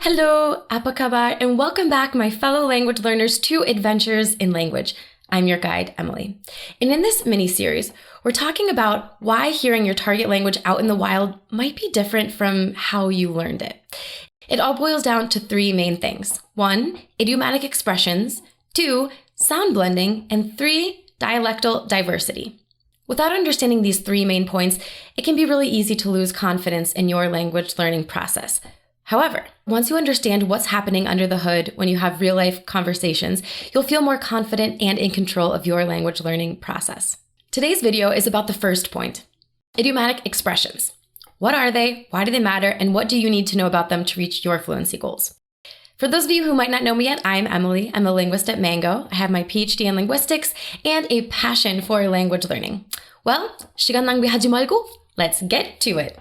Hello, apa khabar, and welcome back, my fellow language learners, to Adventures in Language. I'm your guide, Emily. And in this mini-series, we're talking about why hearing your target language out in the wild might be different from how you learned it. It all boils down to three main things. 1, idiomatic expressions. 2, sound blending. And 3, dialectal diversity. Without understanding these three main points, it can be really easy to lose confidence in your language learning process. However, once you understand what's happening under the hood when you have real-life conversations, you'll feel more confident and in control of your language learning process. Today's video is about the first point, idiomatic expressions. What are they? Why do they matter? And what do you need to know about them to reach your fluency goals? For those of you who might not know me yet, I'm Emily. I'm a linguist at Mango. I have my PhD in linguistics and a passion for language learning. Well, 시간낭비 하지말고, let's get to it.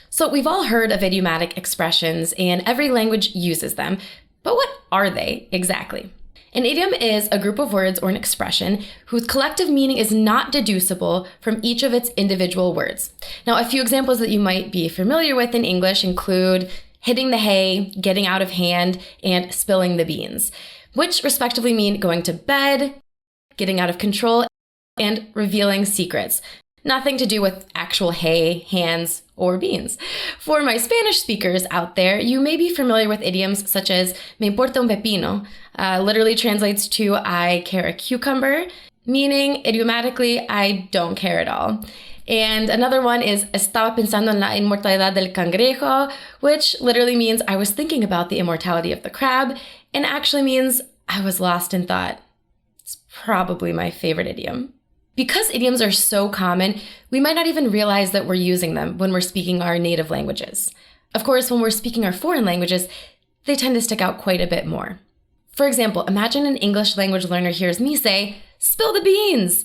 So we've all heard of idiomatic expressions and every language uses them, but what are they exactly? An idiom is a group of words or an expression whose collective meaning is not deducible from each of its individual words. Now, a few examples that you might be familiar with in English include hitting the hay, getting out of hand, and spilling the beans, which respectively mean going to bed, getting out of control, and revealing secrets. Nothing to do with actual hay, hands, or beans. For my Spanish speakers out there, you may be familiar with idioms such as me importa un pepino, literally translates to I care a cucumber, meaning idiomatically, I don't care at all. And another one is estaba pensando en la inmortalidad del cangrejo, which literally means I was thinking about the immortality of the crab, and actually means I was lost in thought. It's probably my favorite idiom. Because idioms are so common, we might not even realize that we're using them when we're speaking our native languages. Of course, when we're speaking our foreign languages, they tend to stick out quite a bit more. For example, imagine an English language learner hears me say, "Spill the beans!"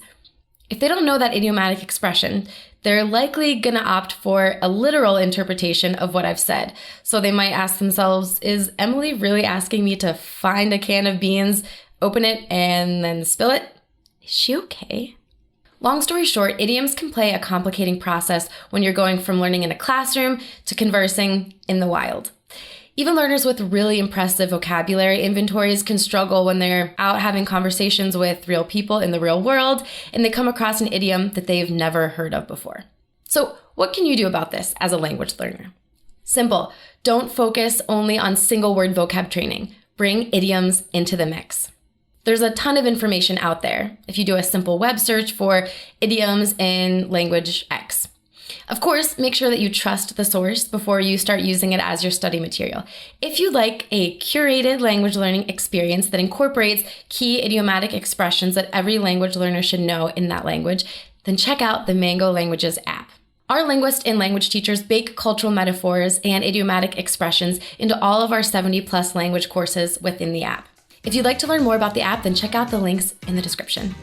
If they don't know that idiomatic expression, they're likely gonna opt for a literal interpretation of what I've said. So they might ask themselves, is Emily really asking me to find a can of beans, open it, and then spill it? Is she okay? Long story short, idioms can play a complicating process when you're going from learning in a classroom to conversing in the wild. Even learners with really impressive vocabulary inventories can struggle when they're out having conversations with real people in the real world and they come across an idiom that they've never heard of before. So what can you do about this as a language learner? Simple. Don't focus only on single word vocab training. Bring idioms into the mix. There's a ton of information out there if you do a simple web search for idioms in language X. Of course, make sure that you trust the source before you start using it as your study material. If you'd like a curated language learning experience that incorporates key idiomatic expressions that every language learner should know in that language, then check out the Mango Languages app. Our linguist and language teachers bake cultural metaphors and idiomatic expressions into all of our 70+ language courses within the app. If you'd like to learn more about the app, then check out the links in the description.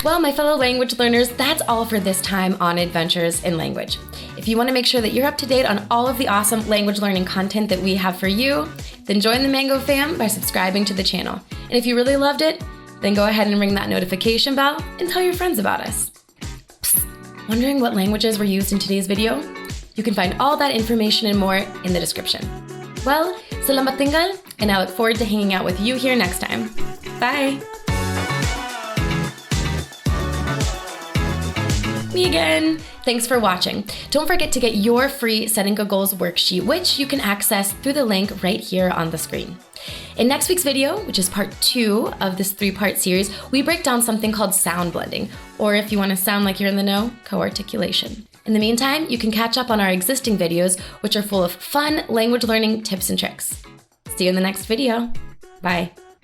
Well, my fellow language learners, that's all for this time on Adventures in Language. If you want to make sure that you're up to date on all of the awesome language learning content that we have for you, then join the Mango fam by subscribing to the channel. And if you really loved it, then go ahead and ring that notification bell and tell your friends about us. Psst, wondering what languages were used in today's video? You can find all that information and more in the description. Well, Selamat tinggal, and I look forward to hanging out with you here next time. Bye! Me again! Thanks for watching. Don't forget to get your free Setting Good Goals worksheet, which you can access through the link right here on the screen. In next week's video, which is part 2 of this 3-part series, we break down something called sound blending, or if you want to sound like you're in the know, co-articulation. In the meantime, you can catch up on our existing videos, which are full of fun language learning tips and tricks. See you in the next video. Bye.